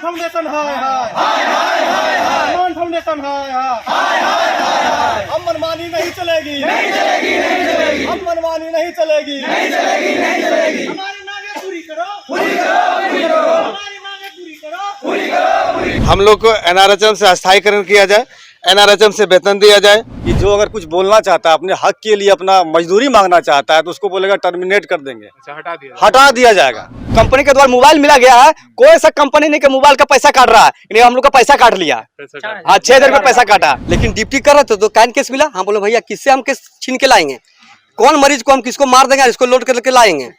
Foundation हाय हाय, अमन foundation हाय हाय, हम मनमानी नहीं चलेगी, हम मनमानी नहीं चलेगी, हमारी मांगे पूरी करो, हमारी मांगे पूरी करो। हम लोग को एनआरएचएम से स्थायीकरण किया जाए, एनआरएचएम से वेतन दिया जाए। कि जो अगर कुछ बोलना चाहता है, अपने हक के लिए अपना मजदूरी मांगना चाहता है, तो उसको बोलेगा टर्मिनेट कर देंगे, हटा दिया जाएगा। कंपनी के द्वारा मोबाइल मिला गया है, कोई ऐसा कंपनी नहीं कि मोबाइल का पैसा काट रहा है, इन्हें हम लोग का पैसा काट लिया। हाँ, 6,000 रुपये पैसा काटा, लेकिन ड्यूटी कर रहे थे तो कैन केस मिला। हम बोले भैया किससे हम केस छीन के लाएंगे, कौन मरीज को हम किसको मार देंगे, इसको लोड करके लाएंगे।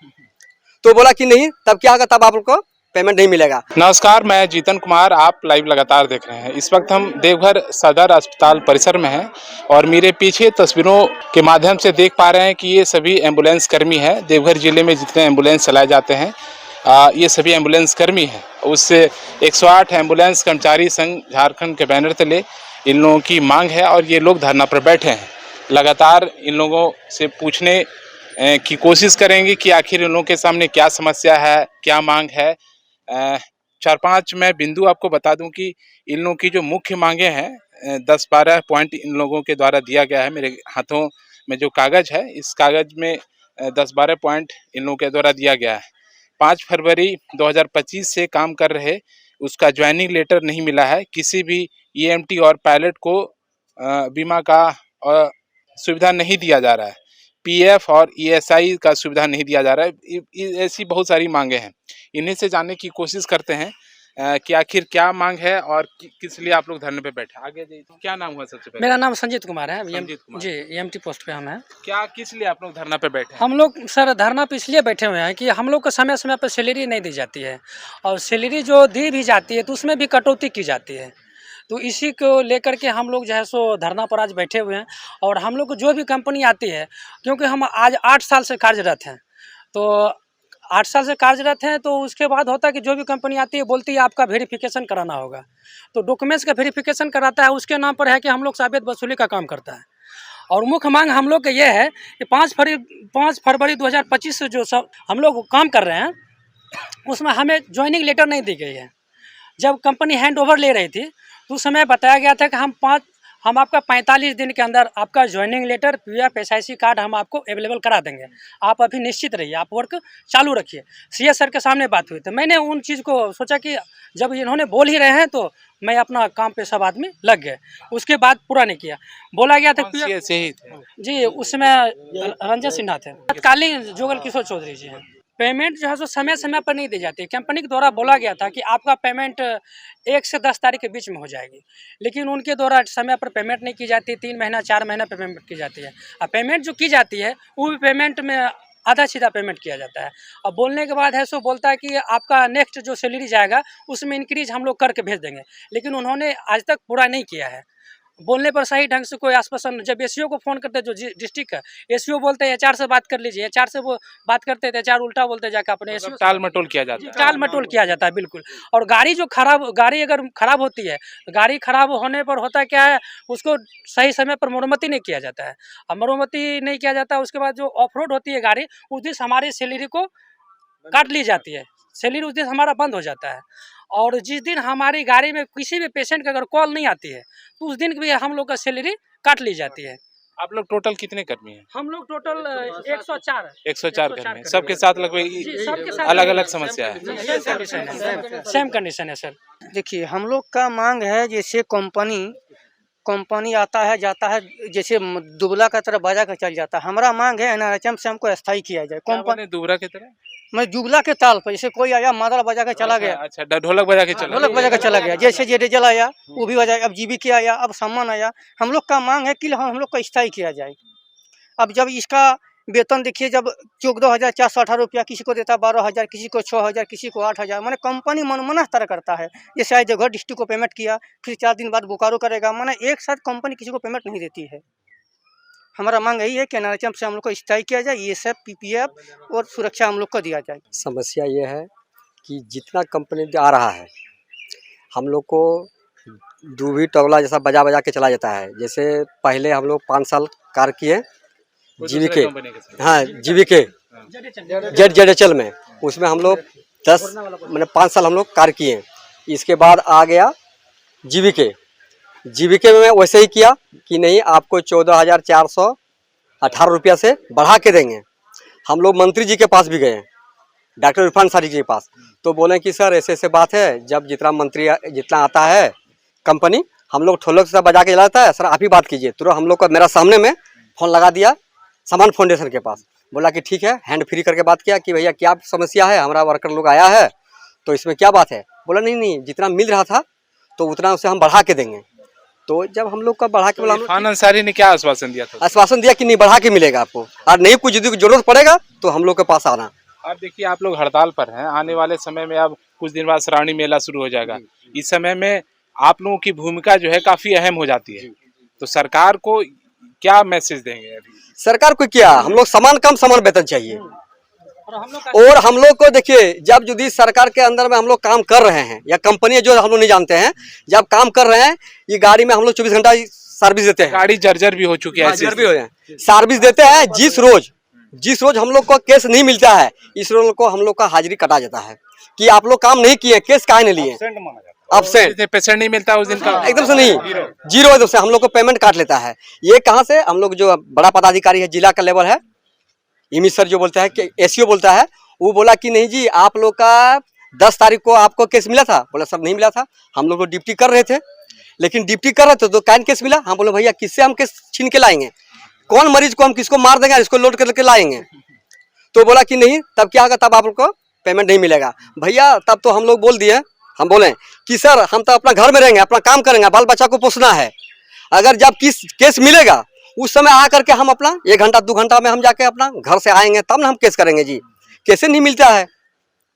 तो बोला कि नहीं, तब क्या होगा, तब आप लोग को पेमेंट नहीं मिलेगा। नमस्कार, मैं जीतन कुमार, आप लाइव लगातार देख रहे हैं। इस वक्त हम देवघर सदर अस्पताल परिसर में हैं और मेरे पीछे तस्वीरों के माध्यम से देख पा रहे हैं कि ये सभी एम्बुलेंस कर्मी हैं। देवघर जिले में जितने एम्बुलेंस चलाए जाते हैं ये सभी एम्बुलेंस कर्मी हैं। उससे 108 एम्बुलेंस कर्मचारी संघ झारखंड के बैनर तले इन लोगों की मांग है और ये लोग धरना पर बैठे हैं। लगातार इन लोगों से पूछने की कोशिश करेंगे कि आखिर इन लोगों के सामने क्या समस्या है, क्या मांग है। 4-5 मैं बिंदु आपको बता दूं कि इन लोगों की जो मुख्य मांगे हैं 10-12 पॉइंट इन लोगों के द्वारा दिया गया है। मेरे हाथों में जो कागज़ है, इस कागज़ में 10-12 पॉइंट इन लोगों के द्वारा दिया गया है। 5 फरवरी 2025 से काम कर रहे, उसका ज्वाइनिंग लेटर नहीं मिला है। किसी भी ईएमटी और पायलट को बीमा का सुविधा नहीं दिया जा रहा है। पीएफ और ईएसआई का सुविधा नहीं दिया जा रहा है। ऐसी बहुत सारी मांगे हैं। इन्हीं से जानने की कोशिश करते हैं कि आखिर क्या मांग है और किस लिए आप लोग धरने पे बैठे। आगे क्या नाम हुआ सबसे पहले? मेरा नाम संजीत कुमार है। संजीत कुमार जी, ईएमटी पोस्ट पे हम हैं। क्या किस लिए आप लोग धरना पे बैठे हैं? हम लोग सर धरना पे इसलिए बैठे हुए हैं कि हम लोग को समय समय पर सैलरी नहीं दी जाती है और सैलरी जो दी भी जाती है तो उसमें भी कटौती की जाती है। तो इसी को लेकर के हम लोग जो है सो धरना पर आज बैठे हुए हैं। और हम लोग को जो भी कंपनी आती है, क्योंकि हम आज 8 साल से कार्यरत हैं, तो 8 साल से कार्यरत हैं, तो उसके बाद होता है कि जो भी कंपनी आती है बोलती है आपका वेरिफिकेशन कराना होगा। तो डॉक्यूमेंट्स का वेरिफिकेशन कराता है, उसके नाम पर है कि हम लोग साबित वसूली का काम करता है। और मुख्य मांग हम लोग का ये है कि 5 फरवरी 2025 से जो सब हम लोग काम कर रहे हैं उसमें हमें ज्वाइनिंग लेटर नहीं दी गई है। जब कंपनी हैंड ओवर ले रही थी तो उस समय बताया गया था कि हम आपका 45 दिन के अंदर आपका joining letter, PF, ESIC card हम आपको अवेलेबल करा देंगे। आप अभी निश्चित रहिए, आप वर्क चालू रखिए। सीएस सर के सामने बात हुई तो मैंने उन चीज़ को सोचा कि जब इन्होंने बोल ही रहे हैं तो मैं अपना काम पे सब आदमी लग गए। उसके बाद पूरा नहीं किया। बोला गया था जी, उस समय रंजन सिन्हा थे, तत्कालीन जोगल किशोर चौधरी जी हैं। पेमेंट जो है सो समय समय पर नहीं दी जाती है। कंपनी के द्वारा बोला गया था कि आपका पेमेंट 1 से 10 तारीख के बीच में हो जाएगी, लेकिन उनके द्वारा समय पर पेमेंट नहीं की जाती। 3 महीना 4 महीना पेमेंट की जाती है। और पेमेंट जो की जाती है वो भी पेमेंट में आधा सीधा पेमेंट किया जाता है। और बोलने के बाद है सो बोलता है कि आपका नेक्स्ट जो सैलरी जाएगा उसमें इंक्रीज हम लोग करके भेज देंगे, लेकिन उन्होंने आज तक पूरा नहीं किया है। बोलने पर सही ढंग से कोई आश्वासन, जब एसईओ को फ़ोन करते जो डिस्ट्रिक्ट का एसईओ बोलते हैं एचआर से बात कर लीजिए, एचआर से वो बात करते थे, एचआर उल्टा बोलते जाकर अपने एसईओ टाल मटोल किया जाता है। टाल मटोल किया जाता है, बिल्कुल। और गाड़ी अगर खराब होती है, गाड़ी खराब होने पर होता क्या है, उसको सही समय पर मरम्मती नहीं किया जाता है। और मरम्मती नहीं किया जाता, उसके बाद जो ऑफ रोड होती है गाड़ी, उस दिन हमारी सैलरी को काट ली जाती है। सैलरी उस दिन हमारा बंद हो जाता है। और जिस दिन हमारी गाड़ी में किसी भी पेशेंट का अगर कॉल नहीं आती है तो उस दिन भी हम लोग का सैलरी काट ली जाती है। आप लोग टोटल कितने कर्मी हैं? हम लोग टोटल 104 कर्मी। सबके साथ लगभग अलग अलग समस्या है। सेम कंडीशन है सर। देखिए, हम लोग का मांग है, जैसे कंपनी आता है जाता है, जैसे दुबला का तरह बजा कर चल जाता है। हमारा मांग है एनआरएचएम से हमको स्थायी किया जाए। कंपनी दुबरा की तरह, मैं जुबला के ताल पर, जैसे कोई आया मादल बजा के चला गया। अच्छा, ढोलक बजा के चला गया। जैसे जेडेजल आया वो भी बजाया, अब जीबीके आया, अब सम्मान आया। हम लोग का मांग है कि हम लोग का स्थायी किया जाए। अब जब इसका वेतन देखिए, जब 14,418 रुपया किसी को देता, 12,000, किसी को 6,000, किसी को 8,000। मैंने कंपनी मनमाना तरह करता है। जैसे आज जगह डिस्ट्रिक्ट को पेमेंट किया, फिर 4 दिन बाद बोकारो करेगा। मैंने एक साथ कंपनी किसी को पेमेंट नहीं देती है। हमारा मांग यही है कि एनआरएचएम से हम लोग को स्थायी किया जाए, ये सब पीपीएफ और सुरक्षा हम लोग को दिया जाए। समस्या ये है कि जितना कंपनी आ रहा है, हम लोग को दूभी टोला जैसा बजा बजा के चला जाता है। जैसे पहले हम लोग 5 साल कार्य किए जीवीके, हाँ जीवीके जेडएचएल में, उसमें हम लोग 5 साल हम लोग कार्य किए। इसके बाद आ गया जीवीके में वैसे ही किया कि नहीं आपको 14,418 रुपया से बढ़ा के देंगे। हम लोग मंत्री जी के पास भी गए, डॉक्टर इरफान अंसारी जी के पास, तो बोले कि सर ऐसे ऐसे बात है, जब जितना आता है कंपनी हम लोग ठोलक से बजा के चलाता है, सर आप ही बात कीजिए। तुरंत हम लोग का मेरा सामने में फ़ोन लगा दिया समान फाउंडेशन के पास, बोला कि ठीक है, हैंड फ्री करके बात किया कि भैया क्या समस्या है, हमारा वर्कर लोग आया है तो इसमें क्या बात है। बोला नहीं जितना मिल रहा था तो उतना उसे हम बढ़ा के देंगे। तो जब हम लोग का बढ़ा के, इरफान अंसारी ने क्या आश्वासन दिया था? आश्वासन दिया कि नहीं बढ़ा के मिलेगा आपको, और नहीं कुछ यदि जरूरत पड़ेगा तो हम लोग के पास आना। अब देखिए आप लोग हड़ताल पर हैं, आने वाले समय में अब कुछ दिन बाद श्रावणी मेला शुरू हो जाएगा। इस समय में आप लोगों की भूमिका जो है काफी अहम हो जाती है, तो सरकार को क्या मैसेज देंगे अभी? सरकार को क्या, हम लोग समान काम समान वेतन चाहिए। और हम लोग को देखिए, जब यदि सरकार के अंदर में हम लोग काम कर रहे हैं या कंपनी जो हम लोग नहीं जानते हैं, जब काम कर रहे हैं, ये गाड़ी में हम लोग 24 घंटा सर्विस देते हैं। गाड़ी जर्जर भी हो चुकी है, सर्विस देते हैं। जिस रोज हम लोग को केस नहीं मिलता है, इस रोज को हम लोग का हाजिरी कटा जाता है कि आप लोग काम नहीं किए, केस काहे नहीं लिए, absent पेशेंट नहीं मिलता उस दिन का, एकदम से नहीं, जीरो एकदम से हम लोग को पेमेंट काट लेता है। ये कहाँ से, हम लोग जो बड़ा पदाधिकारी है जिला का लेवल है, इमी सर जो बोलता है कि एसईओ बोलता है, वो बोला कि नहीं जी आप लोग का 10 तारीख को आपको केस मिला था। बोला सब नहीं मिला था, हम लोग तो ड्यूटी कर रहे थे, लेकिन ड्यूटी कर रहे थे तो कैन केस मिला। हम बोले भैया किससे हम केस छीन के लाएंगे, कौन मरीज को हम किसको मार देंगे, इसको लोड करके लाएंगे। तो बोला कि नहीं, तब क्या होगा, तब आप लोग को पेमेंट नहीं मिलेगा। भैया तब तो हम लोग बोल दिए, हम बोले कि सर हम तो अपना घर में रहेंगे, अपना काम करेंगे, बाल बच्चा को पोसना है। अगर जब केस मिलेगा उस समय आ करके हम अपना 1 घंटा 2 घंटा में हम जाके अपना घर से आएंगे, तब ना हम केस करेंगे जी। कैसे नहीं मिलता है।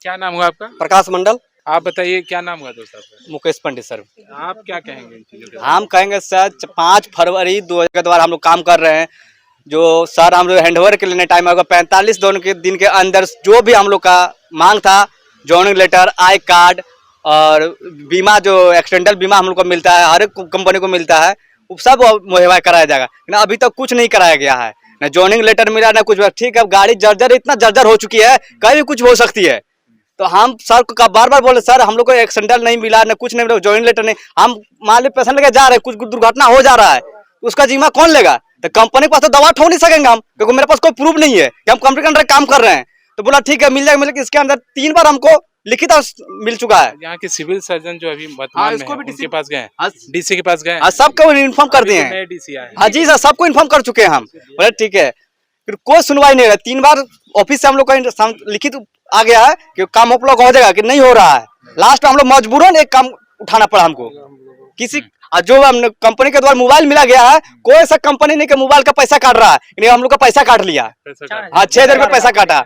क्या नाम हुआ आपका? प्रकाश मंडल। आप बताइए क्या नाम हुआ दोस्त आपका? मुकेश पंडित सर। आप क्या कहेंगे इन चीजों के? हम कहेंगे सर 5 फरवरी 2000 के द्वारा हम लोग काम कर रहे हैं, जो सर हम लोग हैंडओवर के लेने टाइम होगा 45 दिन के अंदर जो भी हम लोग का मांग था, जॉइनिंग लेटर, आई कार्ड और बीमा, जो एक्सीडेंटल बीमा हम लोग को मिलता है, हर एक कंपनी को मिलता है, वो सब मुहैया कराया जाएगा। लेकिन अभी तक कुछ नहीं कराया गया है, ना जॉइनिंग लेटर मिला ना कुछ। ठीक है, गाड़ी जर्जर इतना जर्जर हो चुकी है, कहीं भी कुछ हो सकती है। तो हम सर को बार बार बोले सर हम लोग को एक्सीडेंटल नहीं मिला, ना कुछ नहीं मिला, जॉइनिंग लेटर नहीं। हम मान ली पेशेंट लेके जा रहे हैं, कुछ दुर्घटना हो जा रहा है, उसका जिम्मा कौन लेगा? तो कंपनी के पास तो दवा ठो नहीं सकेंगे हम, क्योंकि मेरे पास कोई प्रूफ नहीं है कि हम कंपनी के अंदर काम कर रहे हैं। तो बोला ठीक है मिल जाएगा, मिलेगा। इसके अंदर 3 बार हमको लिखित मिल चुका है। यहाँ के सिविल सर्जन जो अभी वर्तमान में उनके पास गए, डीसी के पास गए, सबको इन्फॉर्म कर दिए हैं। हाँ जी सर, सबको इन्फॉर्म कर चुके हैं हम। बोले ठीक है, फिर कोई सुनवाई नहीं रहा। 3 बार ऑफिस से हम लोग का लिखित आ गया है कि काम आप लोग हो जाएगा, कि नहीं हो रहा है। लास्ट में हम लोग मजबूरन एक काम उठाना पड़ा हमको, किसी जो कंपनी के द्वारा मोबाइल मिला गया है, कोई सा कंपनी नहीं के मोबाइल का पैसा काट रहा है, हम लोग का पैसा काट लिया। हाँ 6,000 रुपये पैसा काटा।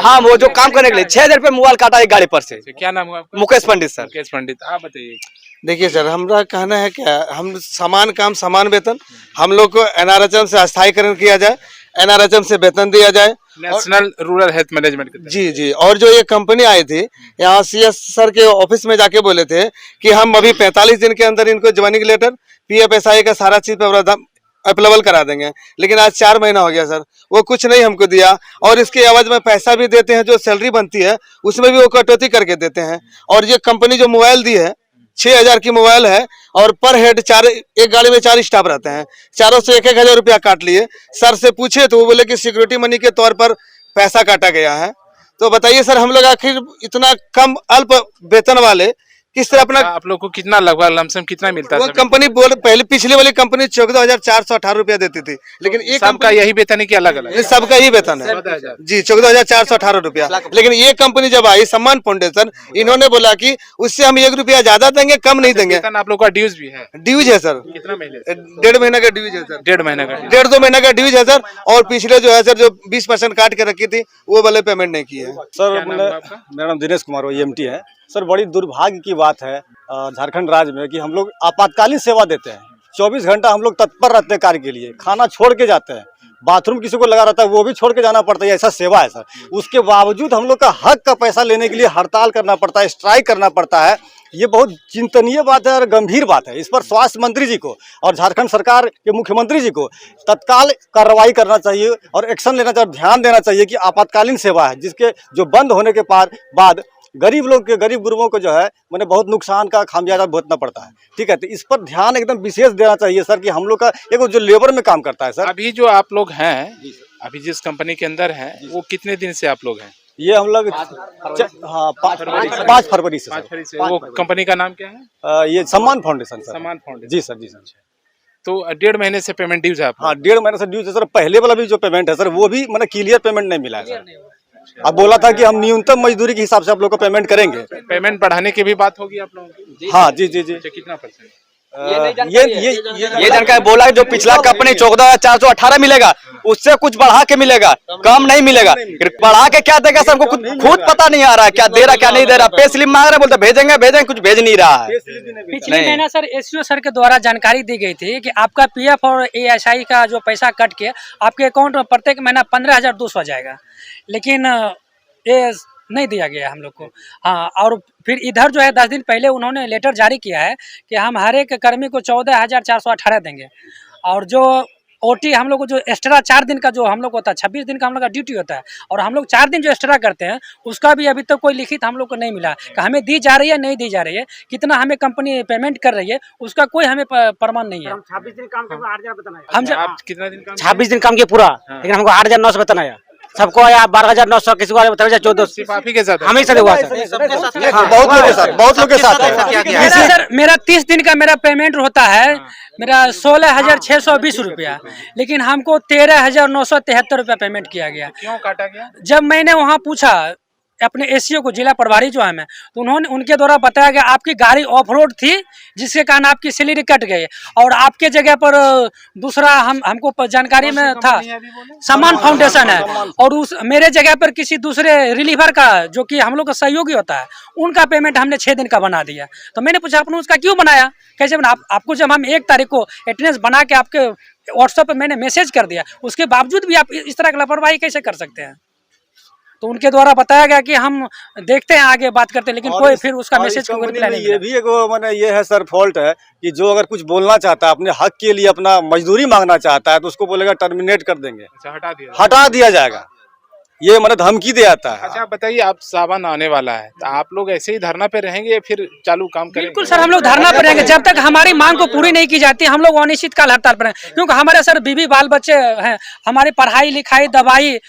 हाँ वो जो काम करने के लिए 6,000 रुपये मोबाइल काटा एक गाड़ी पर से। क्या नाम हुआ? मुकेश पंडित सर। मुकेश पंडित, आप बताइए। देखिए सर, हमारा कहना है क्या, हम समान काम समान वेतन, हम लोग को एनआरएचएम से अस्थायीकरण किया जाए, एनआरएचएम से वेतन दिया जाए, नेशनल रूरल हेल्थ मैनेजमेंट। जी। और जो ये कंपनी आई थी, यहाँ सीएस सर के ऑफिस में जाके बोले थे कि हम अभी 45 दिन के अंदर इनको ज्वाइनिंग लेटर, पीएफएसआई का सारा चीज अवेलेबल करा देंगे। लेकिन आज 4 महीना हो गया सर, वो कुछ नहीं हमको दिया, और इसके एवज में पैसा भी देते हैं, जो सैलरी बनती है उसमें भी वो कटौती करके देते हैं। और ये कंपनी जो मोबाइल दी है 6,000 की मोबाइल है, और पर हेड एक गाड़ी में 4 स्टाफ रहते हैं, चारों से 1,000 रुपया काट लिए। सर से पूछे तो वो बोले कि सिक्योरिटी मनी के तौर पर पैसा काटा गया है। तो बताइए सर, हम लोग आखिर इतना कम अल्प वेतन वाले किस तरह अपना, आप लोग को कितना लगभग लमसम कितना मिलता है? वो कंपनी पहले पिछली वाली कंपनी 14,418 रुपया देती थी, लेकिन ये सबका यही वेतन है कि अलग अलग? सबका ही वेतन है जी, 14,418 रुपया। लेकिन ये कंपनी जब आई सम्मान फाउंडेशन, इन्होंने बोला कि उससे हम 1 रुपया ज्यादा देंगे, कम नहीं देंगे। आप लोग का ड्यूज भी है? ड्यूज है सर। कितना महीने? 1.5 महीना का ड्यूज है सर। 1.5 महीने का? 1.5-2 महीना का ड्यूज है सर। और पिछले जो है सर, जो 20% काट के रखी थी, वो वाले पेमेंट नहीं किए। सर मेरा नाम दिनेश कुमार, वो EMT है सर। बड़ी दुर्भाग्य की बात है झारखंड राज्य में कि हम लोग आपातकालीन सेवा देते हैं, 24 घंटा हम लोग तत्पर रहते हैं कार्य के लिए, खाना छोड़ के जाते हैं, बाथरूम किसी को लगा रहता है वो भी छोड़ के जाना पड़ता है, ऐसा सेवा है सर। उसके बावजूद हम लोग का हक का पैसा लेने के लिए हड़ताल करना पड़ता है, स्ट्राइक करना पड़ता है। ये बहुत चिंतनीय बात है और गंभीर बात है। इस पर स्वास्थ्य मंत्री जी को और झारखंड सरकार के मुख्यमंत्री जी को तत्काल कार्रवाई करना चाहिए और एक्शन लेना चाहिए, ध्यान देना चाहिए कि आपातकालीन सेवा है, जिसके जो बंद होने के बाद गरीब लोग के, गरीब गुरुओं को जो है मैंने बहुत नुकसान का खामियाजा भुगतना पड़ता है। ठीक है, तो इस पर ध्यान एकदम विशेष देना चाहिए सर कि हम लोग का एक जो लेबर में काम करता है सर। अभी जो आप लोग हैं, अभी जिस कंपनी के अंदर हैं, वो कितने दिन से आप लोग हैं? ये हम लोग हाँ 5 फरवरी से। 5 फरवरी से। वो कंपनी का नाम क्या है? ये सम्मान फाउंडेशन सर। सम्मान फाउंडेशन। जी सर, जी सर। तो 1.5 महीने से पेमेंट ड्यूज है आप? हाँ, 1.5 महीने से ड्यूज है सर। पहले वाला भी जो पेमेंट है सर, वो भी मैंने क्लियर पेमेंट नहीं मिला है सर। अब बोला था कि हम न्यूनतम मजदूरी के हिसाब से आप लोग को पेमेंट करेंगे। पेमेंट बढ़ाने की भी बात होगी आप लोगों की? हाँ जी जी जी। कितना %? ये जानकारी बोला है जो पिछला कंपनी 14,418 मिलेगा, उससे कुछ बढ़ा के मिलेगा, कम नहीं मिलेगा। बढ़ा के क्या देगा सर, हमको खुद पता नहीं आ रहा है क्या दे रहा क्या नहीं दे रहा। पे स्लिप मांग रहा है, बोलते भेजेंगे, कुछ भेज नहीं रहा है। पिछले महीना सर एसईओ सर के द्वारा जानकारी दी गई थी कि आपका पीएफ और एएसआई का जो पैसा कट के आपके अकाउंट में प्रत्येक महीना 15,200 जाएगा, लेकिन ये नहीं दिया गया हम लोग को। हाँ, और फिर इधर जो है 10 दिन पहले उन्होंने लेटर जारी किया है कि हम हर एक कर्मी को 14,418 देंगे, और जो ओटी हम लोग को जो एक्स्ट्रा 4 दिन का जो हम लोग होता है, 26 दिन का हम लोग का ड्यूटी होता है, और हम लोग 4 दिन जो एक्स्ट्रा करते हैं उसका भी अभी तक कोई लिखित हम लोग को नहीं मिला कि हमें दी जा रही है नहीं दी जा रही है, कितना हमें कंपनी पेमेंट कर रही है उसका कोई हमें प्रमाण नहीं है। 26 दिन काम किया, 8,000 बताना हम आप कितना दिन काम? 26 दिन काम किया पूरा, लेकिन हमको 8,900 बताना है। सबको आया 12,900, किसी को 13,1400। सिर्फ आप ही के साथ? हमें से हुआ सर। हाँ, बहुत लोग के साथ, बहुत लोग के साथ है। सर मेरा 30 दिन का मेरा पेमेंट होता है, मेरा 16,620 रुपया, लेकिन हमको 13,973 रुपया पेमेंट किया गया। क्यों काटा गया? जब मैंने वहाँ पूछा अपने एसईओ को, जिला प्रभारी जो है मैं, तो उन्होंने उनके द्वारा बताया गया आपकी गाड़ी ऑफ रोड थी जिसके कारण आपकी सैलरी कट गई, और आपके जगह पर दूसरा हमको जानकारी में था सम्मान फाउंडेशन है, और उस मेरे जगह पर किसी दूसरे रिलीवर का जो कि हम लोग का सहयोगी होता है उनका पेमेंट हमने 6 दिन का बना दिया। तो मैंने पूछा आपने उसका क्यों बनाया, कैसे बना? आपको जब हम 1 तारीख को अटेंडेंस बना के आपके व्हाट्सएप पर मैंने मैसेज कर दिया, उसके बावजूद भी आप इस तरह की लापरवाही कैसे कर सकते हैं? तो उनके द्वारा बताया गया कि हम देखते हैं आगे बात करते हैं, लेकिन कोई फिर उसका मैसेज को रिप्लाई नहीं मिला। ये भी एक माने ये है सर फॉल्ट है कि जो अगर कुछ बोलना चाहता है, अपने हक के लिए अपना मजदूरी मांगना चाहता है, तो उसको बोलेगा टर्मिनेट कर देंगे, हटा दिया जाएगा। ये मतलब धमकी दे आता है। अच्छा बताइए, आप सावन आने वाला है तो आप लोग ऐसे ही धरना पे रहेंगे या फिर चालू काम करेंगे? बिल्कुल सर, हम लोग धरना पे रहेंगे जब तक हमारी मांग को पूरी नहीं की जाती। हम लोग अनिश्चित काल हड़ताल पर हैं, क्योंकि हमारे सर बीवी बाल बच्चे हैं, हमारी पढ़ाई लिखाई दवाई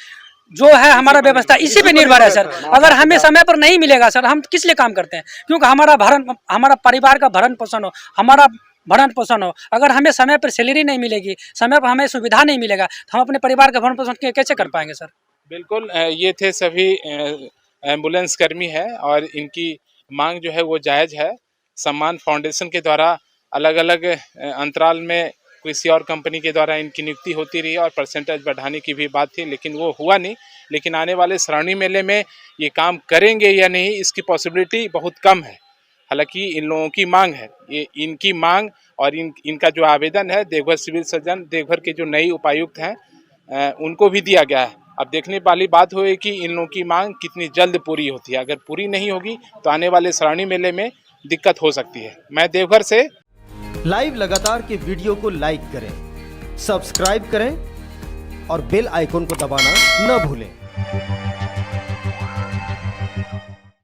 जो है हमारा व्यवस्था इसी पे निर्भर है सर। अगर हमें समय पर नहीं मिलेगा सर, हम किस लिए काम करते हैं? क्योंकि हमारा परिवार का भरण पोषण हो, हमारा भरण पोषण हो। अगर हमें समय पर सैलरी नहीं मिलेगी, समय पर हमें सुविधा नहीं मिलेगा, तो हम अपने परिवार का भरण पोषण कैसे कर पाएंगे सर? बिल्कुल, ये थे सभी एम्बुलेंस कर्मी है और इनकी मांग जो है वो जायज़ है। सम्मान फाउंडेशन के द्वारा अलग अलग अंतराल में किसी और कंपनी के द्वारा इनकी नियुक्ति होती रही और परसेंटेज बढ़ाने की भी बात थी, लेकिन वो हुआ नहीं। लेकिन आने वाले श्रावणी मेले में ये काम करेंगे या नहीं, इसकी पॉसिबिलिटी बहुत कम है। हालांकि इन लोगों की मांग है, ये इनकी मांग और इनका जो आवेदन है देवघर सिविल सर्जन, देवघर के जो नई उपायुक्त हैं उनको भी दिया गया है। अब देखने वाली बात हो कि इन लोगों की मांग कितनी जल्द पूरी होती है। अगर पूरी नहीं होगी तो आने वाले श्रावणी मेले में दिक्कत हो सकती है। मैं देवघर से लाइव लगातार के वीडियो को लाइक करें, सब्सक्राइब करें और बेल आइकॉन को दबाना न भूलें।